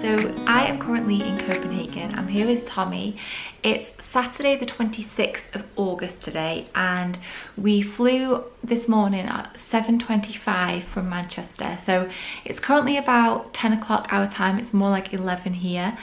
So I am currently in Copenhagen. I'm here with Tommy. It's Saturday the 26th of August today, and we flew this morning at 7:25 from Manchester. So it's currently about 10 o'clock our time. It's more like 11 here.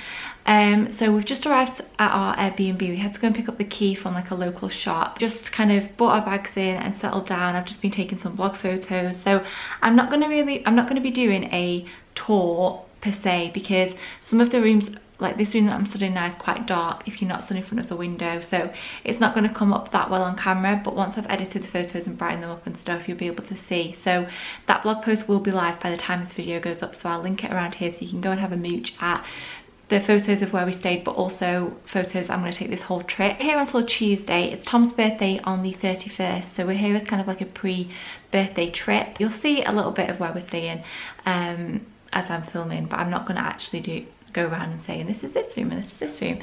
So we've just arrived at our Airbnb. We had to go and pick up the key from like a local shop. Just kind of brought our bags in and settled down. I've just been taking some vlog photos. So I'm not going to be doing a tour per se, because some of the rooms, like this room that I'm studying now, is quite dark if you're not stood in front of the window, so it's not going to come up that well on camera. But once I've edited the photos and brightened them up and stuff, you'll be able to see. So that blog post will be live by the time this video goes up, so I'll link it around here so you can go and have a mooch at the photos of where we stayed, but also photos I'm going to take this whole trip. We're here until Tuesday. It's Tom's birthday on the 31st, so we're here as kind of like a pre-birthday trip. You'll see a little bit of where we're staying as I'm filming, but I'm not going to actually go around and saying this is this room and this is this room.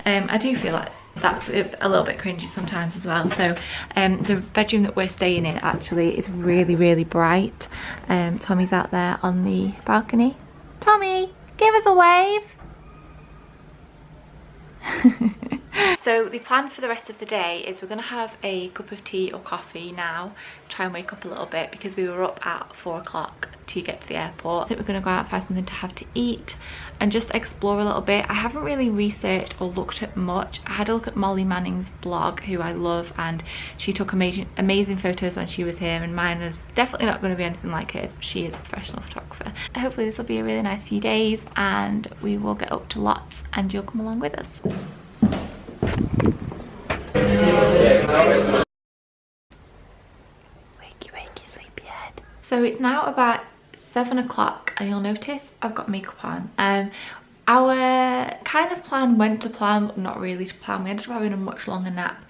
I do feel like that's a little bit cringy sometimes as well. So the bedroom that we're staying in actually is really, really bright. Tommy's out there on the balcony. Tommy, give us a wave. So the plan for the rest of the day is we're going to have a cup of tea or coffee now, try and wake up a little bit because we were up at 4 o'clock to get to the airport. I think we're going to go out and find something to have to eat and just explore a little bit. I haven't really researched or looked at much. I had a look at Molly Manning's blog, who I love, and she took amazing photos when she was here, and mine was definitely not going to be anything like hers, but she is a professional photographer. Hopefully this will be a really nice few days and we will get up to lots and you'll come along with us. Wakey wakey sleepyhead. So it's now about 7 o'clock and you'll notice I've got makeup on. Our kind of plan went to plan, but not really to plan. We ended up having a much longer nap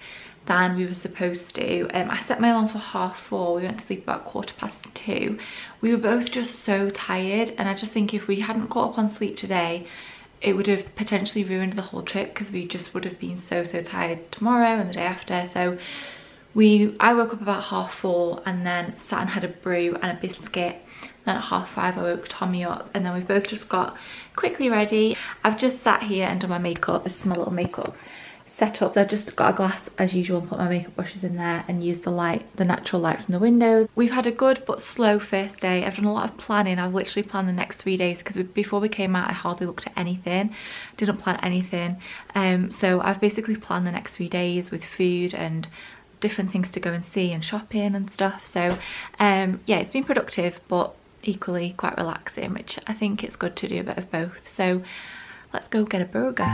than we were supposed to. I set my alarm for 4:30. We went to sleep about 2:15. We were both just so tired, and I just think if we hadn't caught up on sleep today, it would have potentially ruined the whole trip, because we just would have been so tired tomorrow and the day after. So I woke up about 4:30 and then sat and had a brew and a biscuit. Then at 5:30 I woke Tommy up, and then we've both just got quickly ready. I've just sat here and done my makeup. This is my little makeup setup. I've just got a glass as usual and put my makeup brushes in there and used the natural light from the windows. We've had a good but slow first day. I've done a lot of planning. I've literally planned the next 3 days, because before we came out I hardly looked at anything, didn't plan anything. So I've basically planned the next 3 days with food and different things to go and see and shopping and stuff. So yeah, it's been productive but equally quite relaxing, which I think it's good to do a bit of both. So let's go get a burger.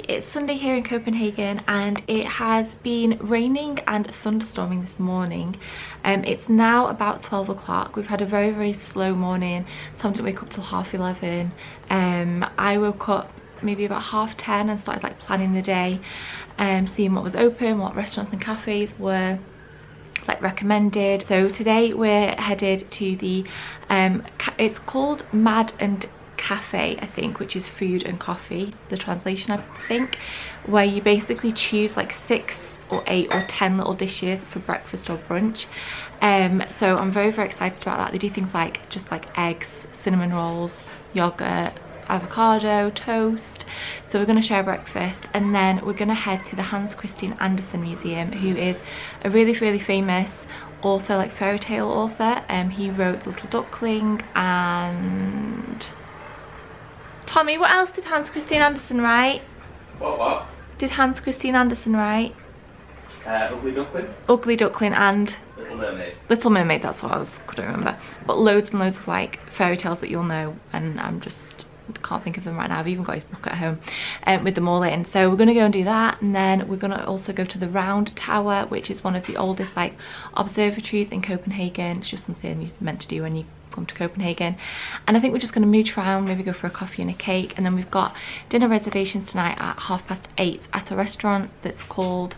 It's Sunday here in Copenhagen and it has been raining and thunderstorming this morning. It's now about 12 o'clock. We've had a very slow morning. Tom didn't wake up till 11:30. I woke up maybe about 10:30 and started like planning the day, seeing what was open, what restaurants and cafes were like recommended. So today we're headed to the it's called Mad and Cafe, I think, which is food and coffee, the translation I think, where you basically choose like 6 or 8 or 10 little dishes for breakfast or brunch. So I'm very excited about that. They do things like just like eggs, cinnamon rolls, yogurt, avocado, toast, So we're going to share breakfast, and then we're going to head to the Hans Christian Andersen Museum, who is a really famous author, like fairy tale author. He wrote The Little Duckling and... Tommy, what else did Hans Christian Andersen write? What? Did Hans Christian Andersen write? Ugly Duckling. Ugly Duckling and... Little Mermaid. Little Mermaid, that's what couldn't remember. But loads and loads of like fairy tales that you'll know, and I'm just can't think of them right now. I've even got his book at home with them all in. So we're going to go and do that, and then we're going to also go to the Round Tower, which is one of the oldest like observatories in Copenhagen. It's just something you're meant to do when you come to Copenhagen. And I think we're just going to mooch around, maybe go for a coffee and a cake, and then we've got dinner reservations tonight at 8:30 at a restaurant that's called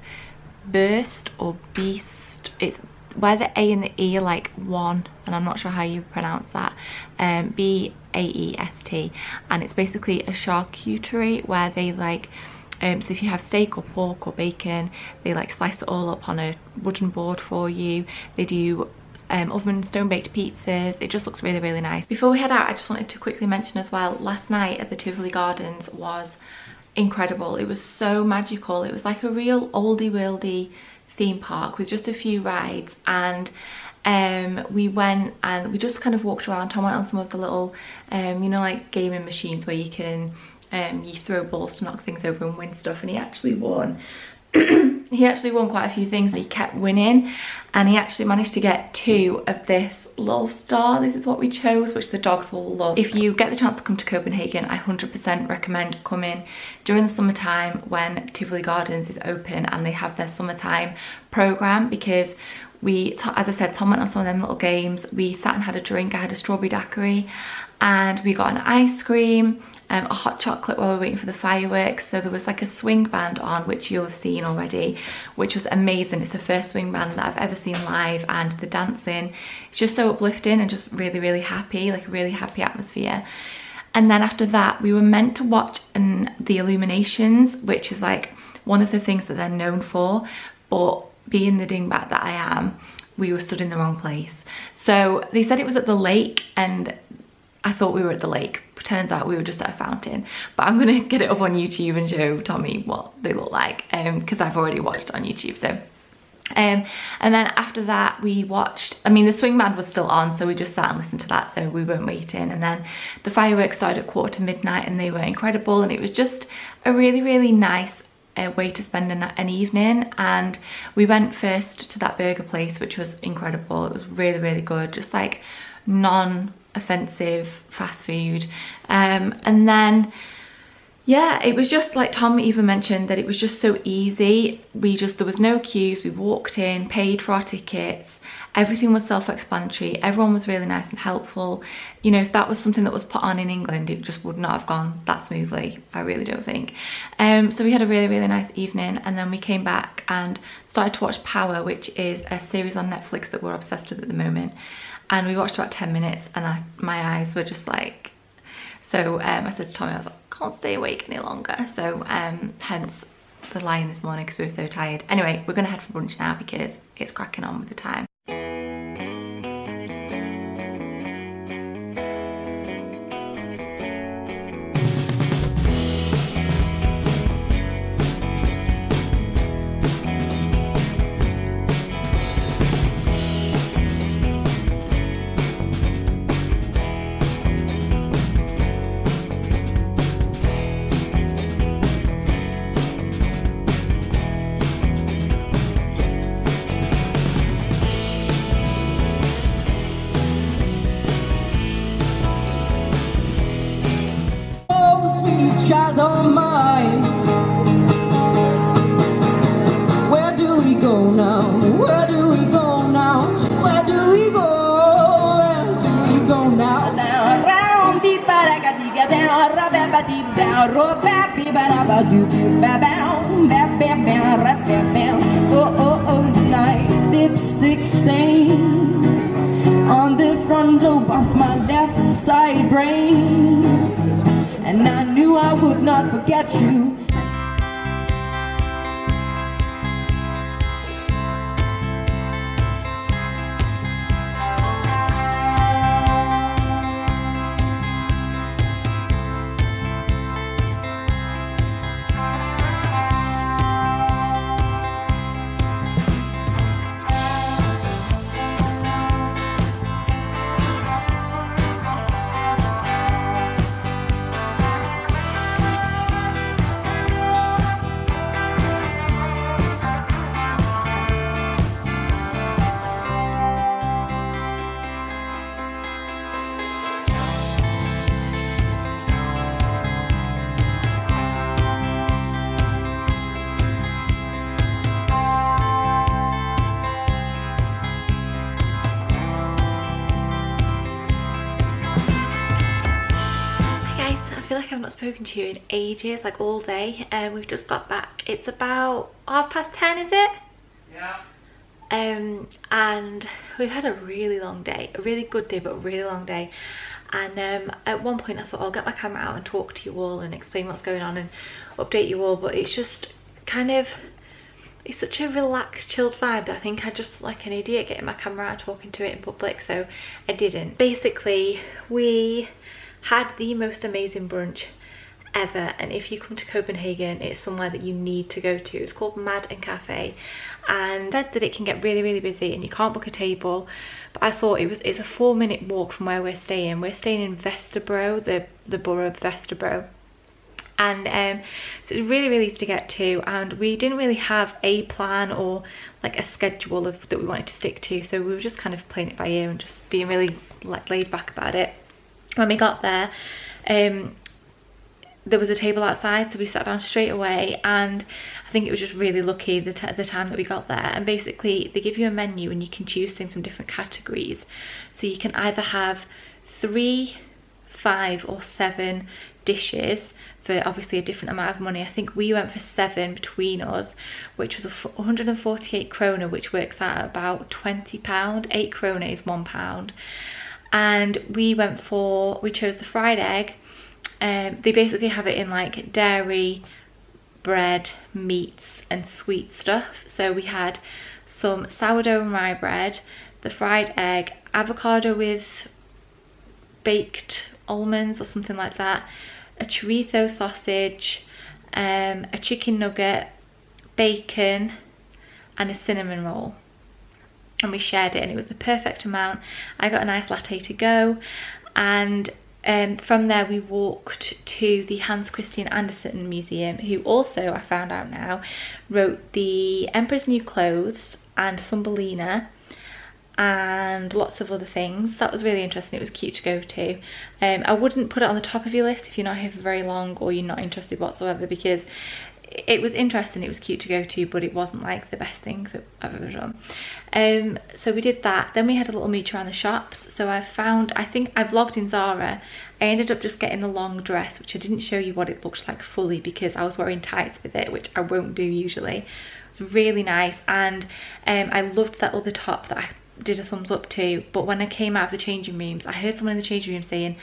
Burst or Beast. It's where the A and the E are like one, and I'm not sure how you pronounce that. B-A-E-S-T, and it's basically a charcuterie where they like so if you have steak or pork or bacon, they like slice it all up on a wooden board for you. They do oven stone baked pizzas. It just looks really nice. Before we head out, I just wanted to quickly mention as well, last night at the Tivoli Gardens was incredible. It was so magical. It was like a real oldie worldy theme park with just a few rides, and we went and we just kind of walked around. Tom went on some of the little you know, like gaming machines where you can you throw balls to knock things over and win stuff, and he actually won. He actually won quite a few things, and he kept winning, and he actually managed to get 2 of this little star. This is what we chose, which the dogs will love. If you get the chance to come to Copenhagen, I 100% recommend coming during the summertime when Tivoli Gardens is open and they have their summertime program, because we, as I said, Tom went on some of them little games. We sat and had a drink. I had a strawberry daiquiri, and we got an ice cream, a hot chocolate while we were waiting for the fireworks. So there was like a swing band on, which you'll have seen already, which was amazing. It's the first swing band that I've ever seen live, and the dancing, it's just so uplifting and just really happy, like a really happy atmosphere. And then after that, we were meant to watch the illuminations, which is like one of the things that they're known for, but being the dingbat that I am, we were stood in the wrong place. So they said it was at the lake, and I thought we were at the lake. Turns out we were just at a fountain. But I'm gonna get it up on YouTube and show Tommy what they look like, because I've already watched it on YouTube. So and then after that we watched, I mean the swing band was still on, so we just sat and listened to that, so we weren't waiting. And then the fireworks started at midnight, and they were incredible, and it was just a really nice way to spend an evening. And we went first to that burger place, which was incredible. It was really good, just like non-offensive fast food. And then yeah, it was just like Tom even mentioned, that it was just so easy. There was no queues. We walked in, paid for our tickets, everything was self-explanatory. Everyone was really nice and helpful. You know, if that was something that was put on in England, it just would not have gone that smoothly, I really don't think. So we had a really nice evening, and then we came back and started to watch Power, which is a series on Netflix that we're obsessed with at the moment. And we watched about 10 minutes, and my eyes were just like, so I said to Tommy, I was like, can't stay awake any longer. So hence the lying this morning, because we were so tired. Anyway, we're gonna head for brunch now because it's cracking on with the time. Child of mine, where do we go now? Where do we go now? Where do we go? Where do we go now? Down, beat, baragadiga, down, rabba, deep down, roba, baraba, do, babam, babam, oh, night, lipstick stains on the front lobe of my left side brains. And I knew I would not forget you. feel like I've not spoken to you in ages, like all day. We've just got back. It's about 10:30, is it? Yeah. And we've had a really long day, a really good day, but a really long day. And at one point I thought I'll get my camera out and talk to you all and explain what's going on and update you all, but it's just kind of, it's such a relaxed, chilled vibe that I think I just like an idiot getting my camera out and talking to it in public, so I didn't. Basically, we had the most amazing brunch ever, and if you come to Copenhagen, it's somewhere that you need to go to. It's called Mad and Cafe, and said that it can get really busy and you can't book a table, but I thought it's a 4-minute walk from where we're staying. We're staying in Vesterbro, the borough of Vesterbro, and so it's really easy to get to, and we didn't really have a plan or like a schedule that we wanted to stick to, so we were just kind of playing it by ear and just being really like laid back about it. When we got there, there was a table outside, so we sat down straight away, and I think it was just really lucky the time that we got there. And basically they give you a menu and you can choose things from different categories, so you can either have 3, 5 or 7 dishes for obviously a different amount of money. I think we went for 7 between us, which was 148 krona, which works out at about £20. 8 krona is £1. And we chose the fried egg. They basically have it in like dairy, bread, meats and sweet stuff. So we had some sourdough and rye bread, the fried egg, avocado with baked almonds or something like that, a chorizo sausage, a chicken nugget, bacon and a cinnamon roll. And we shared it, and it was the perfect amount. I got a nice latte to go, and from there we walked to the Hans Christian Andersen Museum, who also, I found out now, wrote the Emperor's New Clothes and Thumbelina and lots of other things. That was really interesting. It was cute to go to. I wouldn't put it on the top of your list if you're not here for very long or you're not interested whatsoever, because it was interesting, it was cute to go to, but it wasn't like the best thing that I've ever done. So we did that. Then we had a little mooch around the shops. So I think I vlogged in Zara. I ended up just getting the long dress, which I didn't show you what it looked like fully because I was wearing tights with it, which I won't do usually. It was really nice, and I loved that other top that I did a thumbs up to. But when I came out of the changing rooms, I heard someone in the changing room saying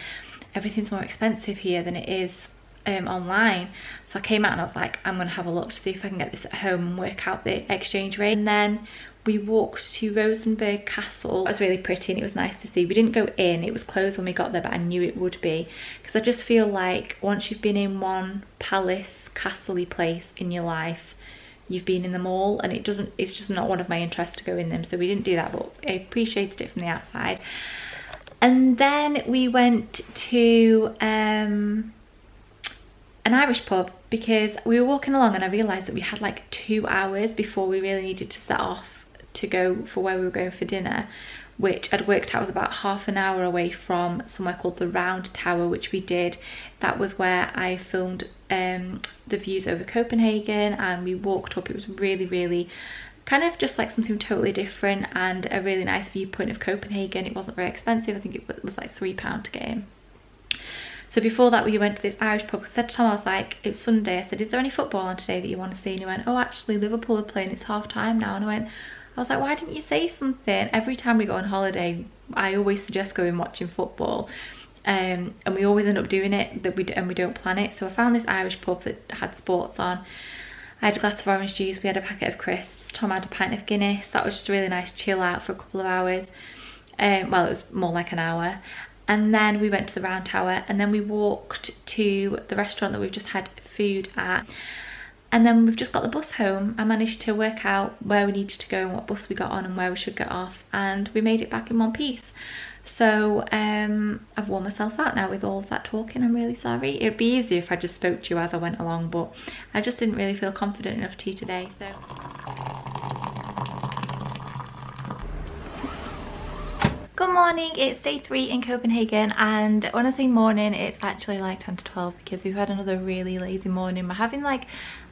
everything's more expensive here than it is online. So I came out and I was like, I'm gonna have a look to see if I can get this at home and work out the exchange rate. And then we walked to Rosenborg Castle. It was really pretty and it was nice to see. We didn't go in, it was closed when we got there, but I knew it would be, because I just feel like once you've been in one palace, castle-y place in your life, you've been in them all, and it's just not one of my interests to go in them, so we didn't do that, but I appreciated it from the outside. And then we went to an Irish pub, because we were walking along and I realised that we had like 2 hours before we really needed to set off to go for where we were going for dinner, which I'd worked out was about half an hour away from somewhere called the Round Tower, which we did. That was where I filmed the views over Copenhagen, and we walked up. It was really kind of just like something totally different and a really nice viewpoint of Copenhagen. It wasn't very expensive. I think it was like £3 to get in. So before that we went to this Irish pub. I said to Tom, I was like, it was Sunday, I said, is there any football on today that you want to see? And he went, oh actually Liverpool are playing, it's half time now. And I was like, why didn't you say something? Every time we go on holiday I always suggest going and watching football, and we always end up doing it, and we don't plan it. So I found this Irish pub that had sports on. I had a glass of orange juice, we had a packet of crisps, Tom had a pint of Guinness. That was just a really nice chill out for a couple of hours. Well, it was more like an hour. And then we went to the Round Tower, and then we walked to the restaurant that we've just had food at. And then we've just got the bus home. I managed to work out where we needed to go and what bus we got on and where we should get off, and we made it back in one piece. So I've worn myself out now with all of that talking. I'm really sorry. It'd be easier if I just spoke to you as I went along, but I just didn't really feel confident enough to today. So good morning, it's day 3 in Copenhagen, and when I say morning it's actually like 10 to 12 because we've had another really lazy morning. We're having like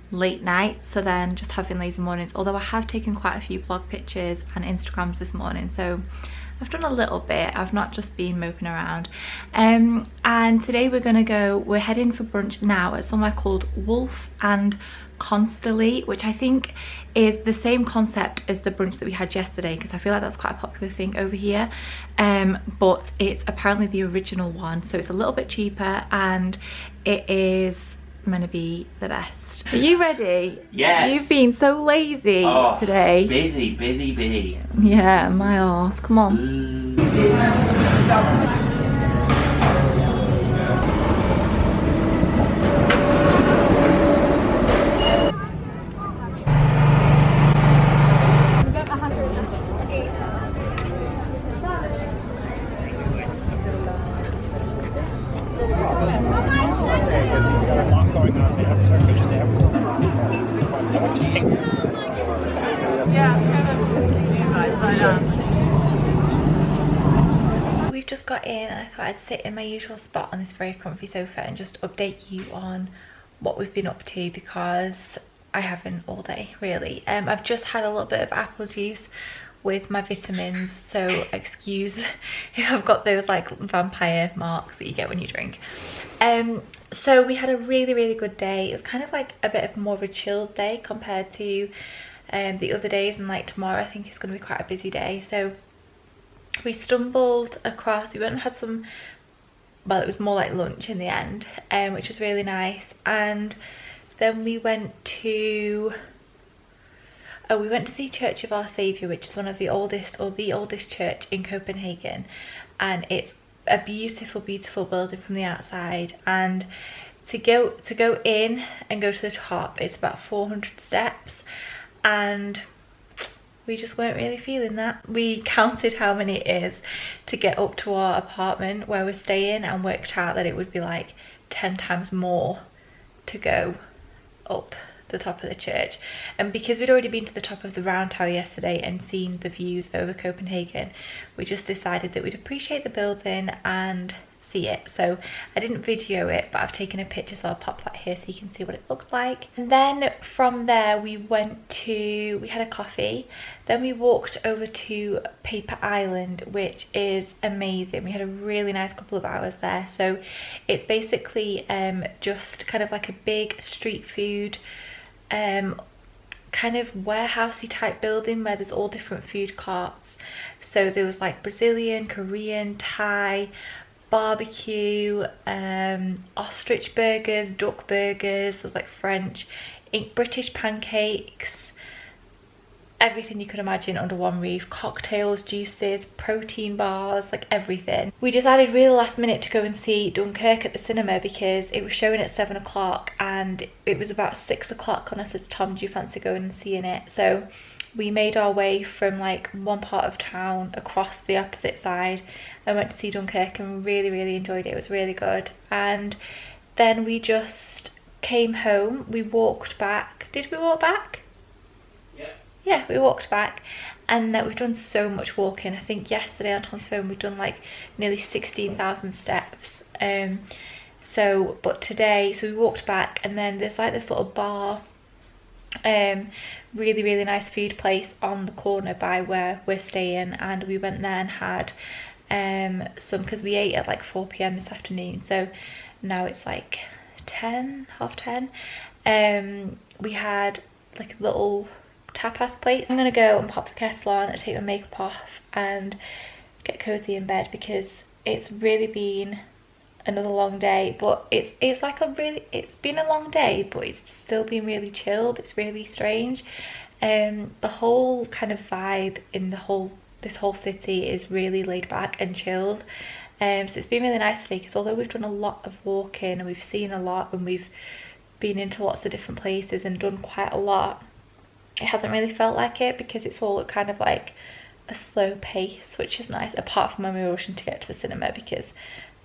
late nights, so then just having lazy mornings, although I have taken quite a few vlog pictures and Instagrams this morning, so I've done a little bit. I've not just been moping around. And today we're heading for brunch now at somewhere called Wolf and Constantly, which I think is the same concept as the brunch that we had yesterday, because I feel like that's quite a popular thing over here, but it's apparently the original one, so it's a little bit cheaper and it is meant to be the best. Are you ready? Yes. You've been so lazy today. Busy bee. Yeah, my arse. Come on. We've just got in and I thought I'd sit in my usual spot on this very comfy sofa and just update you on what we've been up to, because I haven't all day really. I've just had a little bit of apple juice with my vitamins, so excuse if I've got those like vampire marks that you get when you drink. So we had a really good day. It was kind of like a bit of more of a chilled day compared to the other days, and like tomorrow I think it's going to be quite a busy day. So we stumbled across, we went and had some, well, it was more like lunch in the end, which was really nice. And then we went to see Church of Our Saviour, which is one of the oldest, or the oldest church in Copenhagen, and it's a beautiful building from the outside. And to go in and go to the top, it's about 400 steps, and we just weren't really feeling that. We counted how many it is to get up to our apartment where we're staying and worked out that it would be like 10 times more to go up the top of the church. And because we'd already been to the top of the round tower yesterday and seen the views over Copenhagen, we just decided that we'd appreciate the building and see it. So I didn't video it, but I've taken a picture, so I'll pop that here so you can see what it looked like. And then from there we had a coffee, then we walked over to Paper Island, which is amazing. We had a really nice couple of hours there. So it's basically just kind of like a big street food kind of warehousey type building where there's all different food carts. So there was like Brazilian, Korean, Thai, barbecue, ostrich burgers, duck burgers, there was like French, British pancakes, everything you could imagine under one roof, cocktails, juices, protein bars, like everything. We decided really last minute to go and see Dunkirk at the cinema because it was showing at 7 o'clock and it was about 6 o'clock, and I said to Tom, do you fancy going and seeing it? So we made our way from like one part of town across the opposite side and went to see Dunkirk and really enjoyed it. It was really good. And then we just came home, we walked back. Did we walk back? Yeah, we walked back, and we've done so much walking. I think yesterday on Tom's phone we've done like nearly 16,000 steps. But today, so we walked back, and then there's like this little bar, really nice food place on the corner by where we're staying, and we went there and had some, because we ate at like 4 p.m. this afternoon, so now it's like 10, half 10. We had like a little tapas plates. I'm gonna go and pop the kettle on and take my makeup off and get cozy in bed, because it's really been another long day. But it's been a long day, but it's still been really chilled. It's really strange. The whole kind of vibe in this whole city is really laid back and chilled. So it's been really nice today, because although we've done a lot of walking and we've seen a lot and we've been into lots of different places and done quite a lot, it hasn't really felt like it, because it's all kind of like a slow pace, which is nice, apart from when we were rushing to get to the cinema, because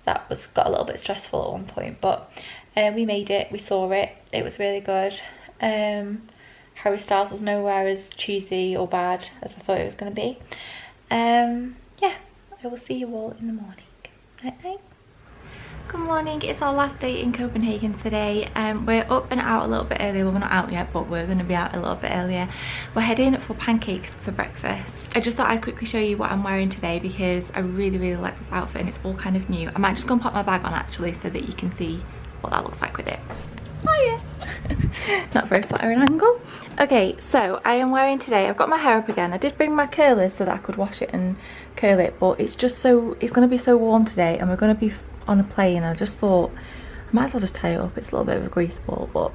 that got a little bit stressful at one point. But we made it, we saw it, it was really good. Harry Styles was nowhere as cheesy or bad as I thought it was going to be. Yeah, I will see you all in the morning. Night night. Good morning, it's our last day in Copenhagen today. We're up and out a little bit earlier. Well, we're not out yet, but we're going to be out a little bit earlier. We're heading for pancakes for breakfast. I just thought I'd quickly show you what I'm wearing today because I really like this outfit and it's all kind of new. I might just go and pop my bag on actually so that you can see what that looks like with it. Oh yeah. Not very flattering angle. Okay, so I am wearing today, I've got my hair up again. I did bring my curlers so that I could wash it and curl it, but it's just so, it's going to be so warm today and we're going to be on a plane. I just thought I might as well just tie it up. It's a little bit of a grease ball, but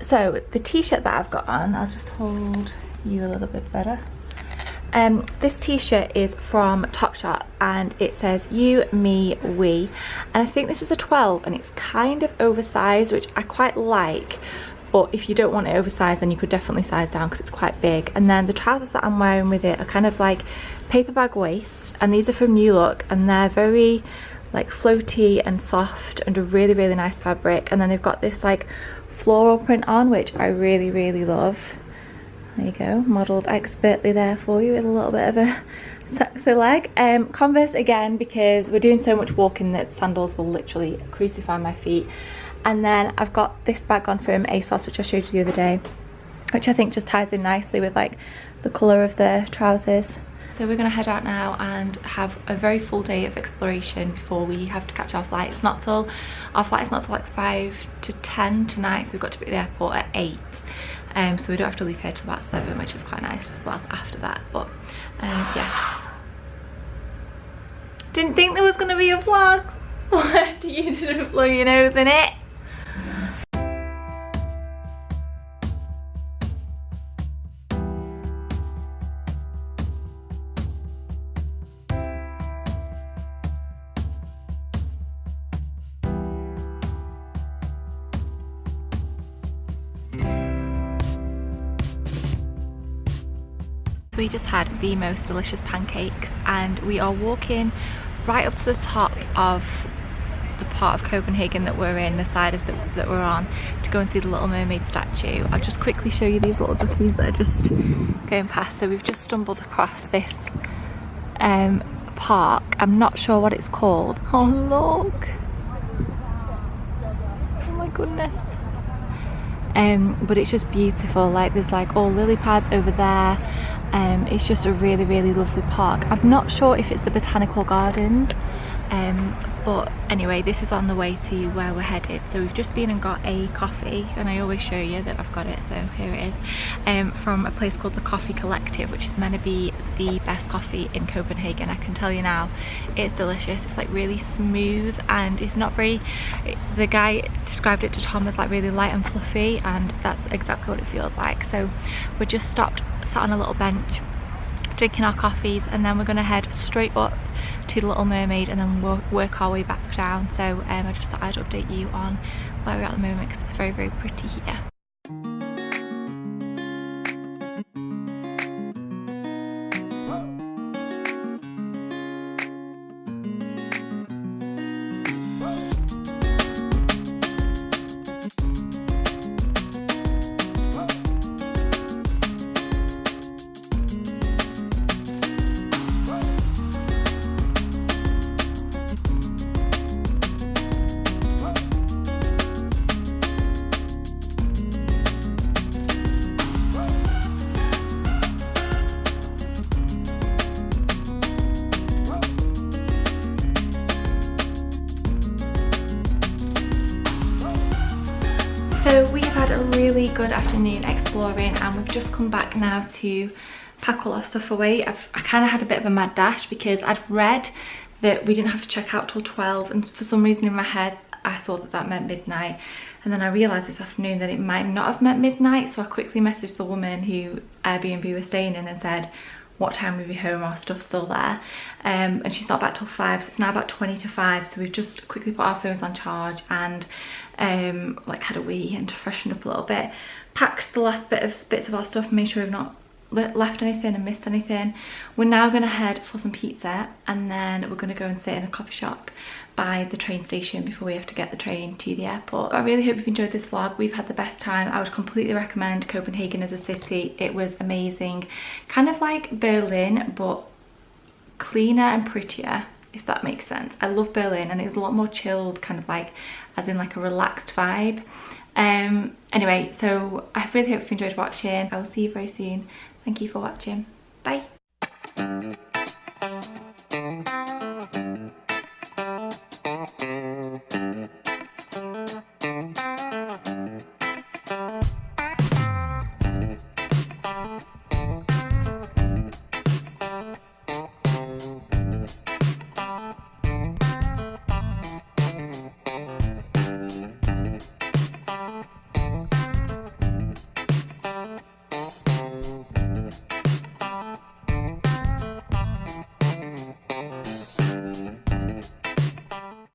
so the t-shirt that I've got on, I'll just hold you a little bit better. This t-shirt is from Topshop and it says you, me, we, and I think this is a 12 and it's kind of oversized, which I quite like, but if you don't want it oversized then you could definitely size down because it's quite big. And then the trousers that I'm wearing with it are kind of like paper bag waist, and these are from New Look and they're very like floaty and soft and a really nice fabric. And then they've got this like floral print on, which I really love. There you go, modelled expertly there for you with a little bit of a sexy leg. Converse again because we're doing so much walking that sandals will literally crucify my feet. And then I've got this bag on from ASOS, which I showed you the other day, which I think just ties in nicely with like the colour of the trousers. So we're going to head out now and have a very full day of exploration before we have to catch our flight. Our flight is not till like 5 to 10 tonight, so we've got to be at the airport at 8. So we don't have to leave here till about 7, which is quite nice. Well, after that, but yeah. Didn't think there was going to be a vlog. What? You didn't blow your nose in it? We just had the most delicious pancakes and we are walking right up to the top of the part of Copenhagen that we're in, the side of that we're on, to go and see the Little Mermaid statue. I'll just quickly show you these little duckies that are just going past. So we've just stumbled across this park. I'm not sure what it's called. Oh look! Oh my goodness. But it's just beautiful. Like there's like all lily pads over there. It's just a really lovely park. I'm not sure if it's the botanical gardens, but anyway, this is on the way to where we're headed. So we've just been and got a coffee, and I always show you that I've got it, so here it is, from a place called the Coffee Collective, which is meant to be the best coffee in Copenhagen. I can tell you now, it's delicious. It's like really smooth and it's not very, the guy described it to Tom as like really light and fluffy, and that's exactly what it feels like. So we're just sat on a little bench drinking our coffees, and then we're going to head straight up to the Little Mermaid and then work our way back down. So I just thought I'd update you on where we're at the moment because it's very pretty here. So we've had a really good afternoon exploring and we've just come back now to pack all our stuff away. I kind of had a bit of a mad dash because I'd read that we didn't have to check out till 12, and for some reason in my head I thought that that meant midnight, and then I realised this afternoon that it might not have meant midnight. So I quickly messaged the woman who Airbnb we were staying in and said, what time will we be home, our stuff's still there, and she's not back till 5, so it's now about 20 to 5. So we've just quickly put our phones on charge and like had a wee and freshened up a little bit, packed the last bits of our stuff and made sure we've not left anything and missed anything. We're now going to head for some pizza, and then we're going to go and sit in a coffee shop by the train station before we have to get the train to the airport. I really hope you've enjoyed this vlog. We've had the best time. I would completely recommend Copenhagen as a city. It was amazing, kind of like Berlin but cleaner and prettier. if that makes sense. I love Berlin, and it was a lot more chilled, kind of like, as in like a relaxed vibe. Anyway, so I really hope you enjoyed watching. I will see you very soon. Thank you for watching. Bye.